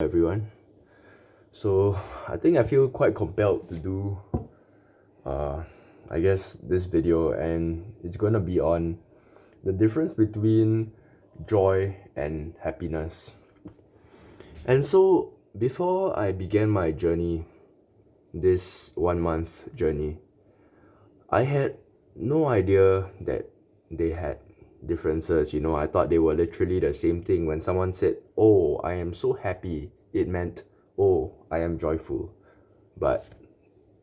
Everyone. So I think I feel quite compelled to do uh I guess this video, and it's gonna be on the difference between joy and happiness. And so before I began my journey, this 1 month journey, I had no idea that they had differences. I thought they were literally the same thing. When someone said, "Oh, I am so happy," it meant, "Oh, I am joyful." But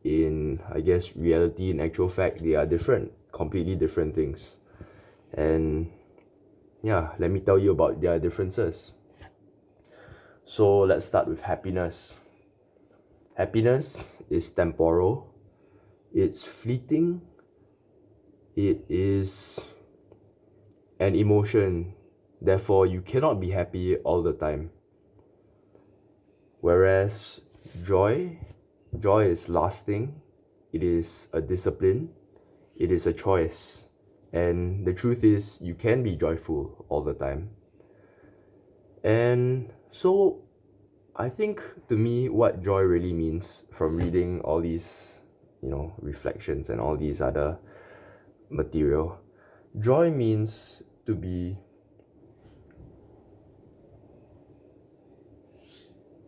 in, I guess, reality, in actual fact, they are different, completely different things. And yeah, let me tell you about their differences. So let's start with happiness. Happiness is temporal, it's fleeting, it is an emotion. Therefore, you cannot be happy all the time. Whereas joy, joy is lasting, it is a discipline, it is a choice. And the truth is, you can be joyful all the time. And so, I think to me, what joy really means from reading all these, reflections and all these other material, joy means to be,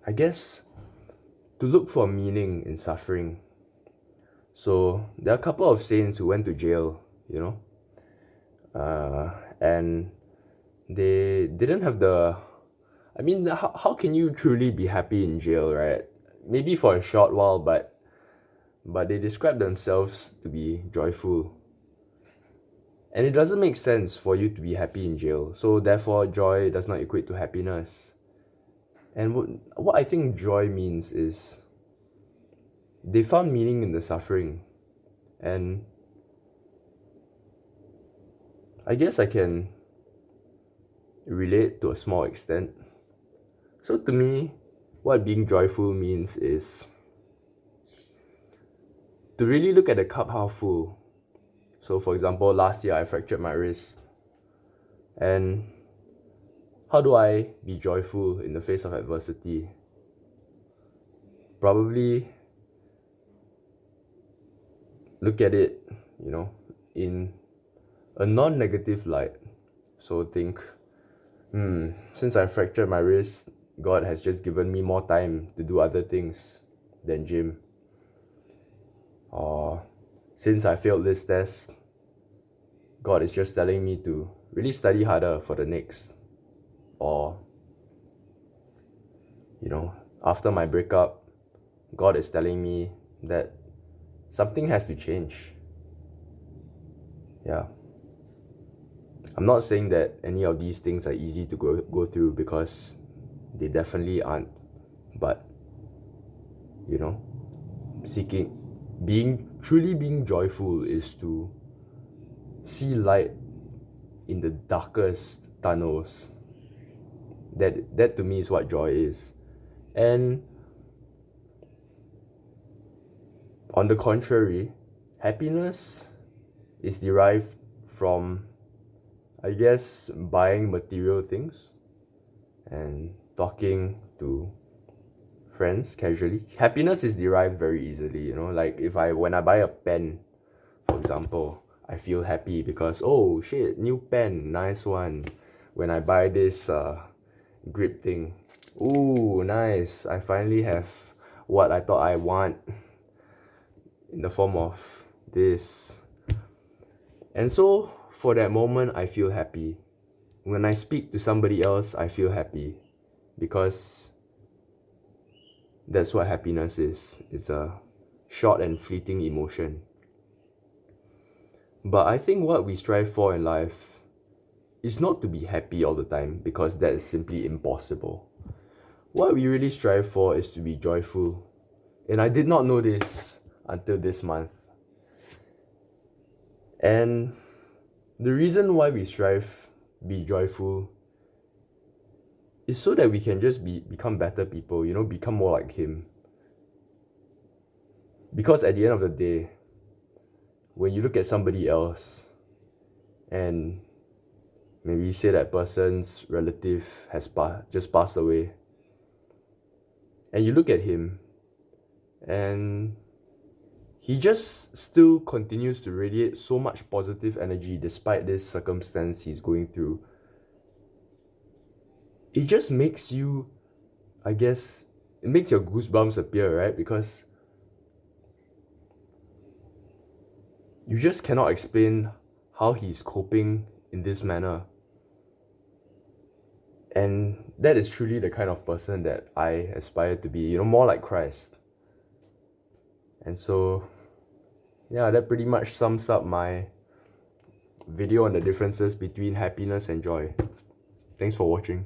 I guess, to look for meaning in suffering. So, there are a couple of saints who went to jail, and they didn't have how can you truly be happy in jail, right? Maybe for a short while, but they describe themselves to be joyful. And it doesn't make sense for you to be happy in jail. So therefore, joy does not equate to happiness. And what I think joy means is they found meaning in the suffering. And I guess I can relate to a small extent. So to me, what being joyful means is to really look at the cup half full. So for example, last year I fractured my wrist. And how do I be joyful in the face of adversity? Probably look at it, in a non-negative light. So think, since I fractured my wrist, God has just given me more time to do other things than gym. Or since I failed this test, God is just telling me to really study harder for the next. Or, after my breakup, God is telling me that something has to change. Yeah. I'm not saying that any of these things are easy to go through, because they definitely aren't. But, seeking, truly being joyful is to see light in the darkest tunnels. That to me is what joy is. And on the contrary, happiness is derived from, I guess, buying material things and talking to friends casually. Happiness is derived very easily, like when I buy a pen, for example, I feel happy because, oh shit, new pen, nice one. When I buy this grip thing, ooh, nice, I finally have what I thought I want in the form of this. And so for that moment, I feel happy. When I speak to somebody else, I feel happy, because that's what happiness is. It's a short and fleeting emotion. But I think what we strive for in life is not to be happy all the time, because that is simply impossible. What we really strive for is to be joyful. And I did not know this until this month. And the reason why we strive be joyful is so that we can just become better people, become more like him. Because at the end of the day, when you look at somebody else and maybe say that person's relative has just passed away, And you look at him, and he just still continues to radiate so much positive energy despite this circumstance he's going through. It just makes you, I guess, it makes your goosebumps appear, right? Because you just cannot explain how he's coping in this manner. And that is truly the kind of person that I aspire to be, more like Christ. And so, yeah, that pretty much sums up my video on the differences between happiness and joy. Thanks for watching.